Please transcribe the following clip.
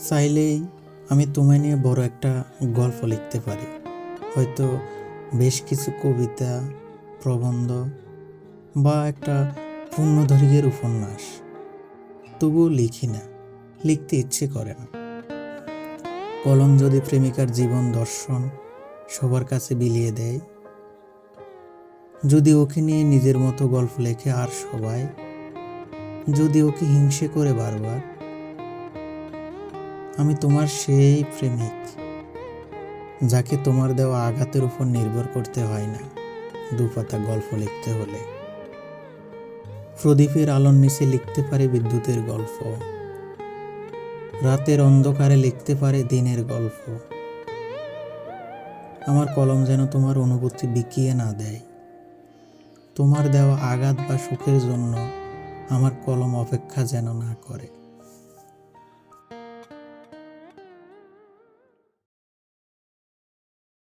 চাইলেই আমি তোমায় নিয়ে বড় একটা গল্প লিখতে পারি, হয়তো বেশ কিছু কবিতা, প্রবন্ধ বা একটা পূর্ণদৈর্ঘ্যের উপন্যাস। তবুও লিখি না, লিখতে ইচ্ছে করে না। কলম যদি প্রেমিকার জীবন দর্শন সবার কাছে বিলিয়ে দেয়, যদি ওকে নিয়ে নিজের মতো গল্প লেখে আর সবাই, যদি ওকে হিংসে করে বারবার, আমি তোমার সেই প্রেমিক যাকে তোমার দেওয়া আঘাতের উপর নির্ভর করতে হয় না দুপাতা গল্প লিখতে হলে। প্রদীপের আলোর নিচে লিখতে পারে বিদ্যুতের গল্প, রাতের অন্ধকারে লিখতে পারে দিনের গল্প। আমার কলম যেন তোমার অনুভূতি বিকিয়ে না দেয়, তোমার দেওয়া আঘাত বা সুখের জন্য আমার কলম অপেক্ষা যেন না করে।